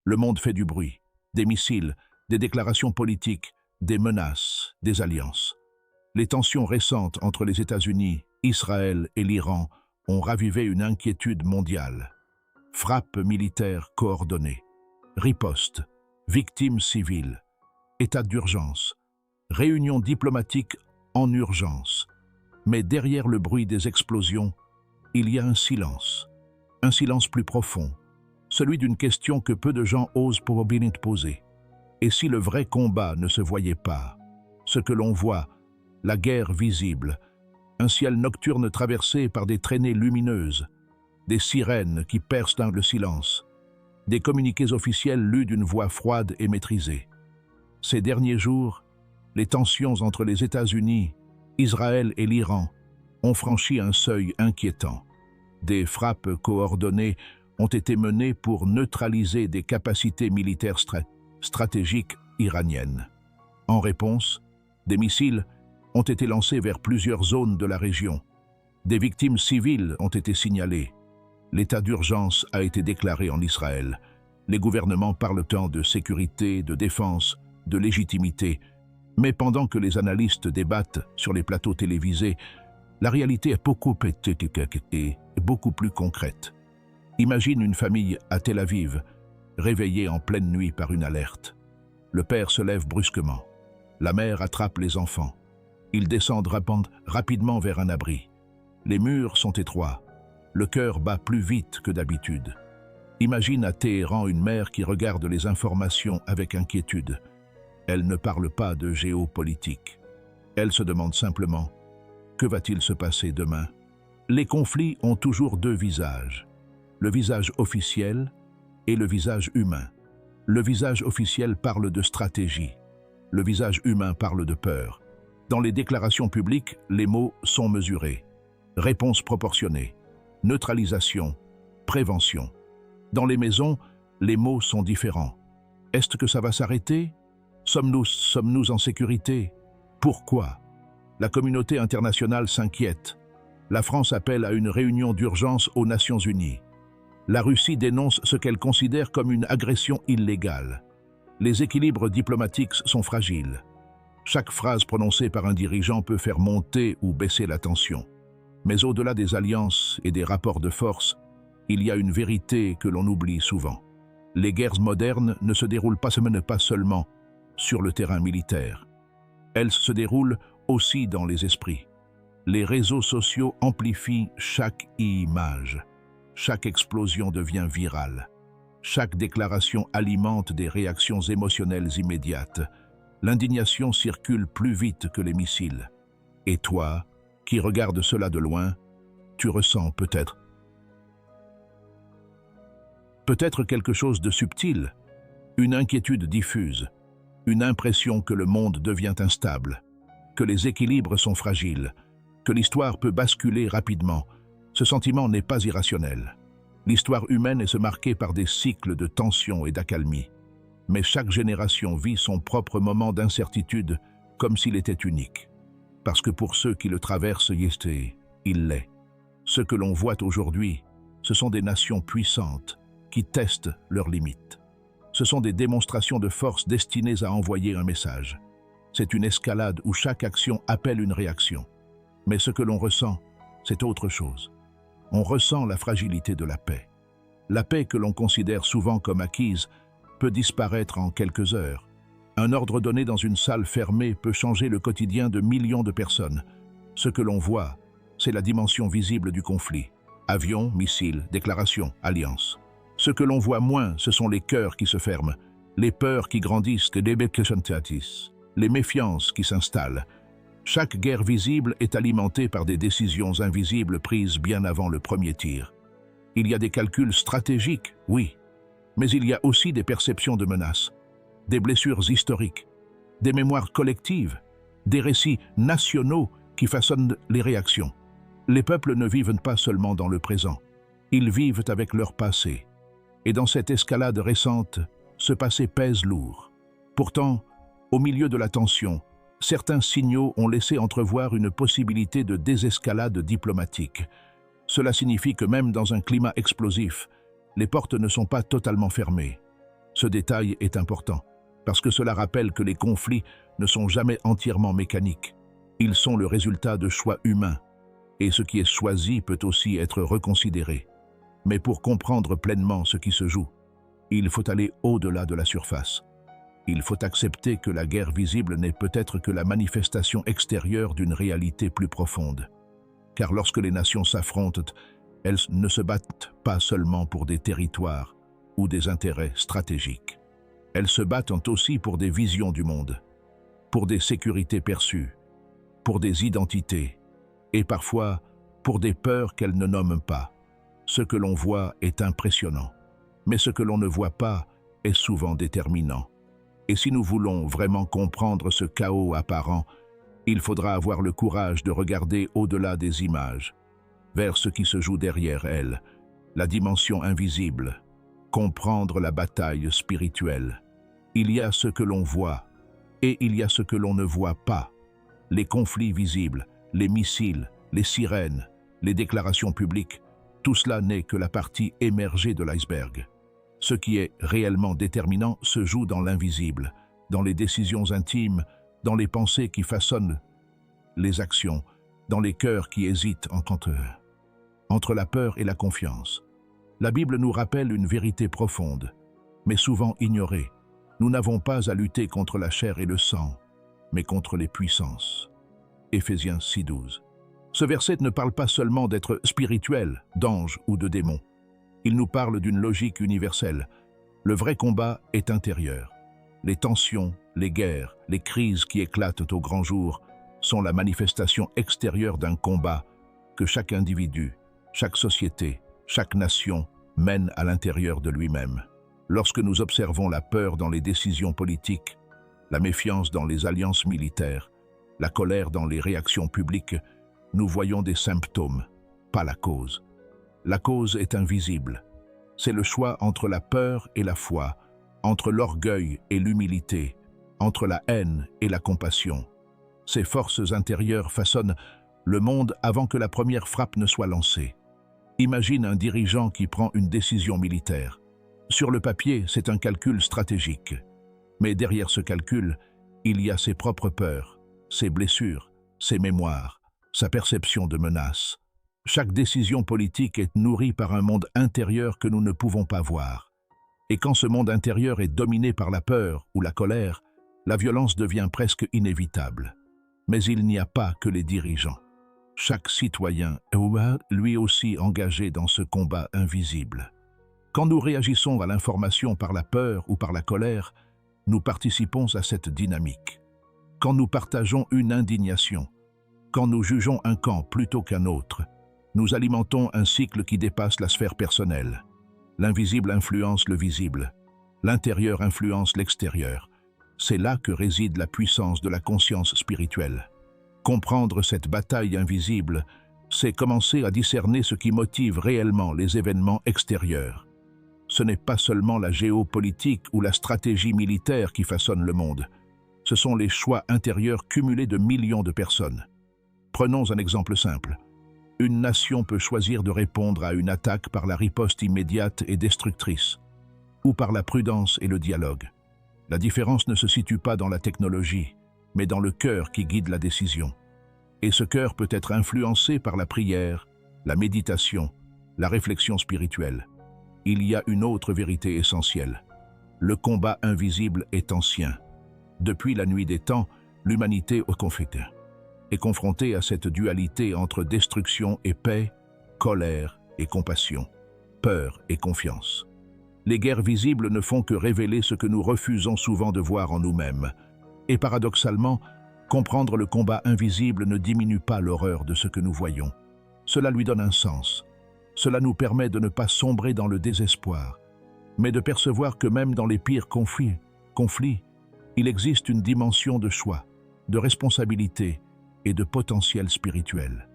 Le monde fait du bruit, des missiles, des déclarations politiques, des menaces, des alliances. Les tensions récentes entre les États-Unis, Israël et l'Iran ont ravivé une inquiétude mondiale. Frappes militaires coordonnées, ripostes, victimes civiles, état d'urgence, réunions diplomatiques en urgence. Mais derrière le bruit des explosions, il y a un silence plus profond, celui d'une question que peu de gens osent probablement poser. Et si le vrai combat ne se voyait pas, ce que l'on voit, la guerre visible, un ciel nocturne traversé par des traînées lumineuses, des sirènes qui percent dans le silence, des communiqués officiels lus d'une voix froide et maîtrisée. Ces derniers jours, les tensions entre les États-Unis, Israël et l'Iran ont franchi un seuil inquiétant. Des frappes coordonnées ont été menées pour neutraliser des capacités militaires stratégiques iraniennes. En réponse, des missiles ont été lancés vers plusieurs zones de la région. Des victimes civiles ont été signalées. L'état d'urgence a été déclaré en Israël. Les gouvernements parlent tant de sécurité, de défense, de légitimité. Mais pendant que les analystes débattent sur les plateaux télévisés, la réalité est beaucoup plus concrète. Imagine une famille à Tel Aviv, réveillée en pleine nuit par une alerte. Le père se lève brusquement. La mère attrape les enfants. Ils descendent rapidement vers un abri. Les murs sont étroits. Le cœur bat plus vite que d'habitude. Imagine à Téhéran une mère qui regarde les informations avec inquiétude. Elle ne parle pas de géopolitique. Elle se demande simplement, que va-t-il se passer demain? Les conflits ont toujours deux visages. Le visage officiel et le visage humain. Le visage officiel parle de stratégie. Le visage humain parle de peur. Dans les déclarations publiques, les mots sont mesurés. Réponse proportionnée. Neutralisation. Prévention. Dans les maisons, les mots sont différents. Est-ce que ça va s'arrêter? Sommes-nous en sécurité? Pourquoi? La communauté internationale s'inquiète. La France appelle à une réunion d'urgence aux Nations Unies. La Russie dénonce ce qu'elle considère comme une agression illégale. Les équilibres diplomatiques sont fragiles. Chaque phrase prononcée par un dirigeant peut faire monter ou baisser la tension. Mais au-delà des alliances et des rapports de force, il y a une vérité que l'on oublie souvent. Les guerres modernes ne se déroulent pas seulement sur le terrain militaire. Elles se déroulent aussi dans les esprits. Les réseaux sociaux amplifient chaque image. Chaque explosion devient virale. Chaque déclaration alimente des réactions émotionnelles immédiates. L'indignation circule plus vite que les missiles. Et toi, qui regardes cela de loin, tu ressens peut-être quelque chose de subtil, une inquiétude diffuse, une impression que le monde devient instable, que les équilibres sont fragiles, que l'histoire peut basculer rapidement. Ce sentiment n'est pas irrationnel. L'histoire humaine est marquée par des cycles de tension et d'accalmie. Mais chaque génération vit son propre moment d'incertitude comme s'il était unique. Parce que pour ceux qui le traversent, il l'est. Ce que l'on voit aujourd'hui, ce sont des nations puissantes qui testent leurs limites. Ce sont des démonstrations de force destinées à envoyer un message. C'est une escalade où chaque action appelle une réaction. Mais ce que l'on ressent, c'est autre chose. On ressent la fragilité de la paix. La paix que l'on considère souvent comme acquise peut disparaître en quelques heures. Un ordre donné dans une salle fermée peut changer le quotidien de millions de personnes. Ce que l'on voit, c'est la dimension visible du conflit. Avions, missiles, déclarations, alliances. Ce que l'on voit moins, ce sont les cœurs qui se ferment, les peurs qui grandissent, les méfiances qui s'installent. Chaque guerre visible est alimentée par des décisions invisibles prises bien avant le premier tir. Il y a des calculs stratégiques, oui, mais il y a aussi des perceptions de menaces, des blessures historiques, des mémoires collectives, des récits nationaux qui façonnent les réactions. Les peuples ne vivent pas seulement dans le présent, ils vivent avec leur passé. Et dans cette escalade récente, ce passé pèse lourd. Pourtant, au milieu de la tension, certains signaux ont laissé entrevoir une possibilité de désescalade diplomatique. Cela signifie que même dans un climat explosif, les portes ne sont pas totalement fermées. Ce détail est important, parce que cela rappelle que les conflits ne sont jamais entièrement mécaniques. Ils sont le résultat de choix humains, et ce qui est choisi peut aussi être reconsidéré. Mais pour comprendre pleinement ce qui se joue, il faut aller au-delà de la surface. Il faut accepter que la guerre visible n'est peut-être que la manifestation extérieure d'une réalité plus profonde. Car lorsque les nations s'affrontent, elles ne se battent pas seulement pour des territoires ou des intérêts stratégiques. Elles se battent aussi pour des visions du monde, pour des sécurités perçues, pour des identités, et parfois pour des peurs qu'elles ne nomment pas. Ce que l'on voit est impressionnant, mais ce que l'on ne voit pas est souvent déterminant. Et si nous voulons vraiment comprendre ce chaos apparent, il faudra avoir le courage de regarder au-delà des images, vers ce qui se joue derrière elles, la dimension invisible, comprendre la bataille spirituelle. Il y a ce que l'on voit, et il y a ce que l'on ne voit pas. Les conflits visibles, les missiles, les sirènes, les déclarations publiques, tout cela n'est que la partie émergée de l'iceberg. Ce qui est réellement déterminant se joue dans l'invisible, dans les décisions intimes, dans les pensées qui façonnent les actions, dans les cœurs qui hésitent entre la peur et la confiance. La Bible nous rappelle une vérité profonde, mais souvent ignorée. Nous n'avons pas à lutter contre la chair et le sang, mais contre les puissances. Éphésiens 6:12. Ce verset ne parle pas seulement d'être spirituel, d'ange ou de démon. Il nous parle d'une logique universelle. Le vrai combat est intérieur. Les tensions, les guerres, les crises qui éclatent au grand jour sont la manifestation extérieure d'un combat que chaque individu, chaque société, chaque nation mène à l'intérieur de lui-même. Lorsque nous observons la peur dans les décisions politiques, la méfiance dans les alliances militaires, la colère dans les réactions publiques, nous voyons des symptômes, pas la cause. La cause est invisible. C'est le choix entre la peur et la foi, entre l'orgueil et l'humilité, entre la haine et la compassion. Ces forces intérieures façonnent le monde avant que la première frappe ne soit lancée. Imagine un dirigeant qui prend une décision militaire. Sur le papier, c'est un calcul stratégique. Mais derrière ce calcul, il y a ses propres peurs, ses blessures, ses mémoires, sa perception de menace. Chaque décision politique est nourrie par un monde intérieur que nous ne pouvons pas voir. Et quand ce monde intérieur est dominé par la peur ou la colère, la violence devient presque inévitable. Mais il n'y a pas que les dirigeants. Chaque citoyen est lui aussi engagé dans ce combat invisible. Quand nous réagissons à l'information par la peur ou par la colère, nous participons à cette dynamique. Quand nous partageons une indignation, quand nous jugeons un camp plutôt qu'un autre, nous alimentons un cycle qui dépasse la sphère personnelle. L'invisible influence le visible, l'intérieur influence l'extérieur. C'est là que réside la puissance de la conscience spirituelle. Comprendre cette bataille invisible, c'est commencer à discerner ce qui motive réellement les événements extérieurs. Ce n'est pas seulement la géopolitique ou la stratégie militaire qui façonne le monde. Ce sont les choix intérieurs cumulés de millions de personnes. Prenons un exemple simple. Une nation peut choisir de répondre à une attaque par la riposte immédiate et destructrice, ou par la prudence et le dialogue. La différence ne se situe pas dans la technologie, mais dans le cœur qui guide la décision. Et ce cœur peut être influencé par la prière, la méditation, la réflexion spirituelle. Il y a une autre vérité essentielle. Le combat invisible est ancien. Depuis la nuit des temps, l'humanité est confrontée à cette dualité entre destruction et paix, colère et compassion, peur et confiance. Les guerres visibles ne font que révéler ce que nous refusons souvent de voir en nous-mêmes. Et paradoxalement, comprendre le combat invisible ne diminue pas l'horreur de ce que nous voyons. Cela lui donne un sens. Cela nous permet de ne pas sombrer dans le désespoir, mais de percevoir que même dans les pires conflits, il existe une dimension de choix, de responsabilité et de potentiel spirituel.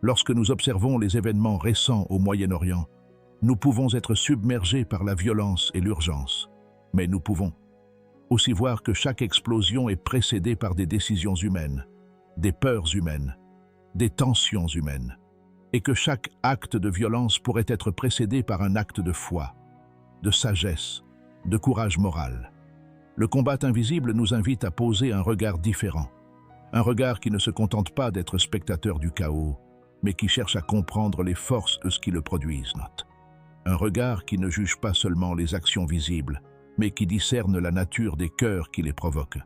Lorsque nous observons les événements récents au Moyen-Orient, nous pouvons être submergés par la violence et l'urgence, mais nous pouvons aussi voir que chaque explosion est précédée par des décisions humaines, des peurs humaines, des tensions humaines, et que chaque acte de violence pourrait être précédé par un acte de foi, de sagesse, de courage moral. Le combat invisible nous invite à poser un regard différent. Un regard qui ne se contente pas d'être spectateur du chaos, mais qui cherche à comprendre les forces de ce qui le produisent. Un regard qui ne juge pas seulement les actions visibles, mais qui discerne la nature des cœurs qui les provoquent.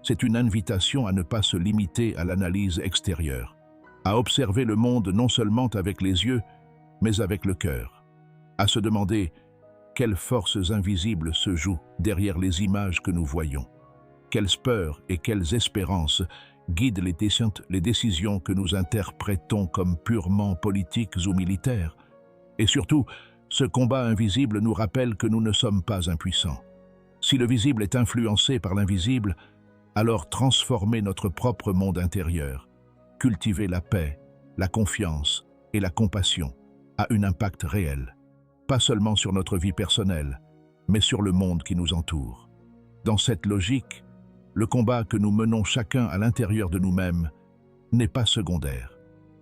C'est une invitation à ne pas se limiter à l'analyse extérieure, à observer le monde non seulement avec les yeux, mais avec le cœur, à se demander quelles forces invisibles se jouent derrière les images que nous voyons, quelles peurs et quelles espérances guident les décisions que nous interprétons comme purement politiques ou militaires. Et surtout, ce combat invisible nous rappelle que nous ne sommes pas impuissants. Si le visible est influencé par l'invisible, alors transformer notre propre monde intérieur, cultiver la paix, la confiance et la compassion a un impact réel, pas seulement sur notre vie personnelle, mais sur le monde qui nous entoure. Dans cette logique, le combat que nous menons chacun à l'intérieur de nous-mêmes n'est pas secondaire.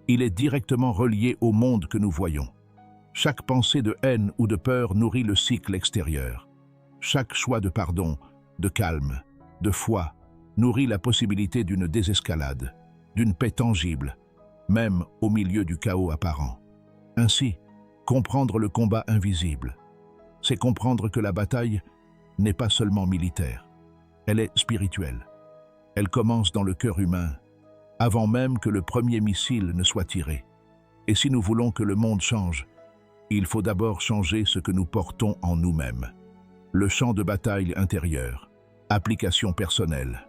Il est directement relié au monde que nous voyons. Chaque pensée de haine ou de peur nourrit le cycle extérieur. Chaque choix de pardon, de calme, de foi, nourrit la possibilité d'une désescalade, d'une paix tangible, même au milieu du chaos apparent. Ainsi, comprendre le combat invisible, c'est comprendre que la bataille n'est pas seulement militaire, elle est spirituelle. Elle commence dans le cœur humain, avant même que le premier missile ne soit tiré. Et si nous voulons que le monde change, il faut d'abord changer ce que nous portons en nous-mêmes. Le champ de bataille intérieur, application personnelle.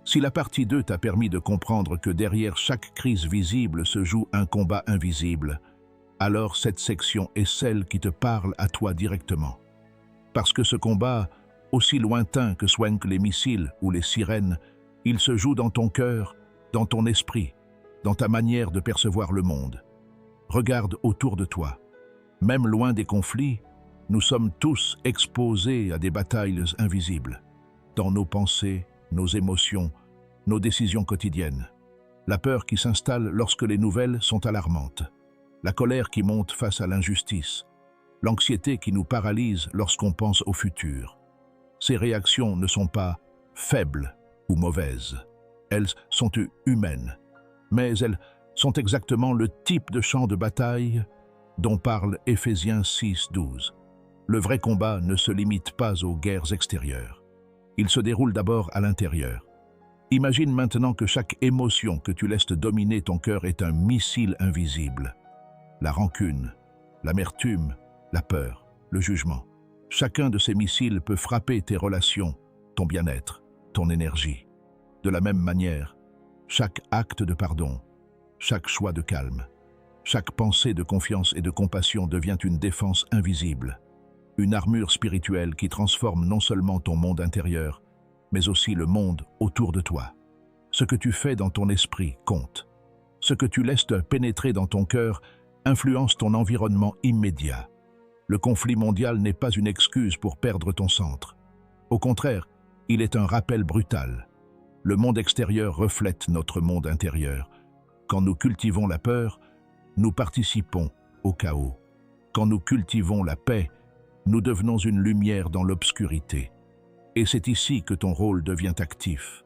Si la partie 2 t'a permis de comprendre que derrière chaque crise visible se joue un combat invisible, alors cette section est celle qui te parle à toi directement. Parce que ce combat, aussi lointain que soient les missiles ou les sirènes, il se joue dans ton cœur, dans ton esprit, dans ta manière de percevoir le monde. Regarde autour de toi. Même loin des conflits, nous sommes tous exposés à des batailles invisibles. Dans nos pensées, nos émotions, nos décisions quotidiennes. La peur qui s'installe lorsque les nouvelles sont alarmantes. La colère qui monte face à l'injustice. L'anxiété qui nous paralyse lorsqu'on pense au futur. Ces réactions ne sont pas faibles ou mauvaises. Elles sont humaines, mais elles sont exactement le type de champ de bataille dont parle Éphésiens 6:12. Le vrai combat ne se limite pas aux guerres extérieures. Il se déroule d'abord à l'intérieur. Imagine maintenant que chaque émotion que tu laisses dominer ton cœur est un missile invisible. La rancune, l'amertume, la peur, le jugement. Chacun de ces missiles peut frapper tes relations, ton bien-être, ton énergie. De la même manière, chaque acte de pardon, chaque choix de calme, chaque pensée de confiance et de compassion devient une défense invisible, une armure spirituelle qui transforme non seulement ton monde intérieur, mais aussi le monde autour de toi. Ce que tu fais dans ton esprit compte. Ce que tu laisses te pénétrer dans ton cœur influence ton environnement immédiat. Le conflit mondial n'est pas une excuse pour perdre ton centre. Au contraire, il est un rappel brutal. Le monde extérieur reflète notre monde intérieur. Quand nous cultivons la peur, nous participons au chaos. Quand nous cultivons la paix, nous devenons une lumière dans l'obscurité. Et c'est ici que ton rôle devient actif.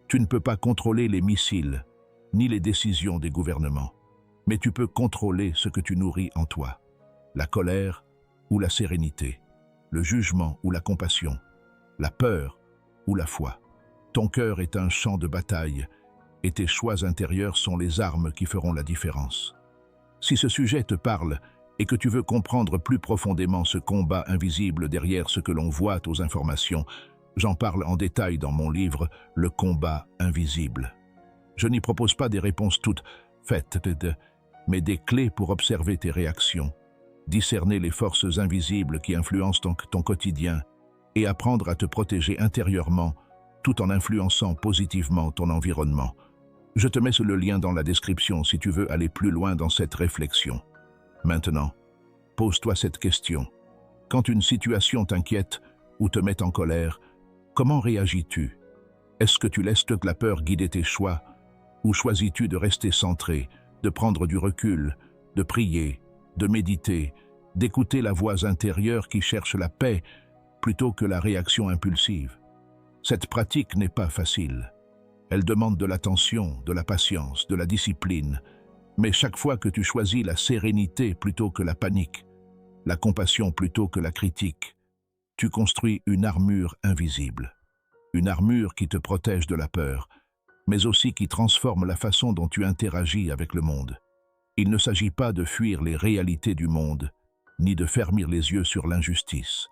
Tu ne peux pas contrôler les missiles, ni les décisions des gouvernements, mais tu peux contrôler ce que tu nourris en toi. La colère ou la sérénité, le jugement ou la compassion, la peur ou la foi. Ton cœur est un champ de bataille et tes choix intérieurs sont les armes qui feront la différence. Si ce sujet te parle et que tu veux comprendre plus profondément ce combat invisible derrière ce que l'on voit aux informations, j'en parle en détail dans mon livre « Le combat invisible ». Je n'y propose pas des réponses toutes faites, mais des clés pour observer tes réactions, discerner les forces invisibles qui influencent ton quotidien et apprendre à te protéger intérieurement tout en influençant positivement ton environnement. Je te mets le lien dans la description si tu veux aller plus loin dans cette réflexion. Maintenant, pose-toi cette question. Quand une situation t'inquiète ou te met en colère, comment réagis-tu? Est-ce que tu laisses la peur guider tes choix ou choisis-tu de rester centré, de prendre du recul, de prier, de méditer, d'écouter la voix intérieure qui cherche la paix plutôt que la réaction impulsive. Cette pratique n'est pas facile. Elle demande de l'attention, de la patience, de la discipline, mais chaque fois que tu choisis la sérénité plutôt que la panique, la compassion plutôt que la critique, tu construis une armure invisible. Une armure qui te protège de la peur, mais aussi qui transforme la façon dont tu interagis avec le monde. Il ne s'agit pas de fuir les réalités du monde, ni de fermer les yeux sur l'injustice.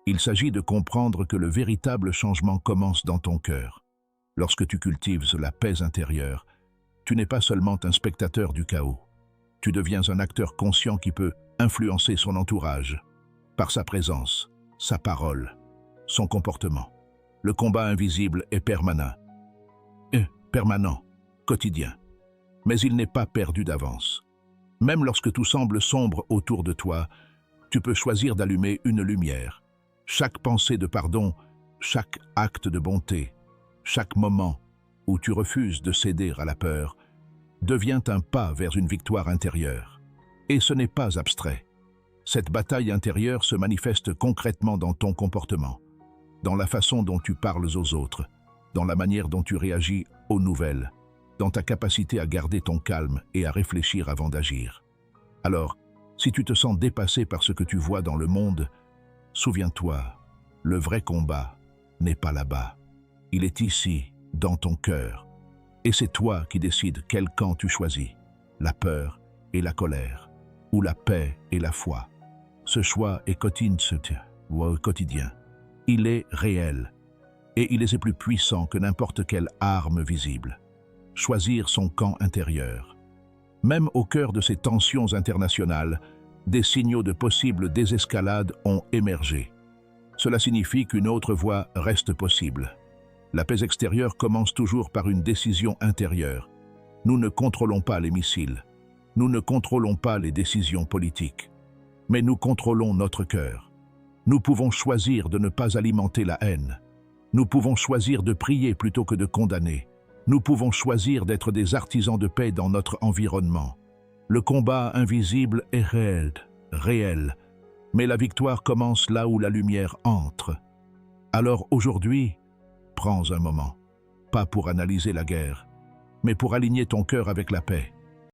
Il s'agit de comprendre que le véritable changement commence dans ton cœur. Lorsque tu cultives la paix intérieure, tu n'es pas seulement un spectateur du chaos. Tu deviens un acteur conscient qui peut influencer son entourage, par sa présence, sa parole, son comportement. Le combat invisible est permanent, quotidien. Mais il n'est pas perdu d'avance. Même lorsque tout semble sombre autour de toi, tu peux choisir d'allumer une lumière. Chaque pensée de pardon, chaque acte de bonté, chaque moment où tu refuses de céder à la peur, devient un pas vers une victoire intérieure. Et ce n'est pas abstrait. Cette bataille intérieure se manifeste concrètement dans ton comportement, dans la façon dont tu parles aux autres, dans la manière dont tu réagis aux nouvelles, dans ta capacité à garder ton calme et à réfléchir avant d'agir. Alors, si tu te sens dépassé par ce que tu vois dans le monde, souviens-toi, le vrai combat n'est pas là-bas. Il est ici, dans ton cœur. Et c'est toi qui décides quel camp tu choisis, la peur et la colère, ou la paix et la foi. Ce choix est quotidien. Il est réel, et il est plus puissant que n'importe quelle arme visible. Choisir son camp intérieur. Même au cœur de ces tensions internationales, des signaux de possible désescalade ont émergé. Cela signifie qu'une autre voie reste possible. La paix extérieure commence toujours par une décision intérieure. Nous ne contrôlons pas les missiles. Nous ne contrôlons pas les décisions politiques. Mais nous contrôlons notre cœur. Nous pouvons choisir de ne pas alimenter la haine. Nous pouvons choisir de prier plutôt que de condamner. Nous pouvons choisir d'être des artisans de paix dans notre environnement. Le combat invisible est réel, mais la victoire commence là où la lumière entre. Alors aujourd'hui, prends un moment, pas pour analyser la guerre, mais pour aligner ton cœur avec la paix.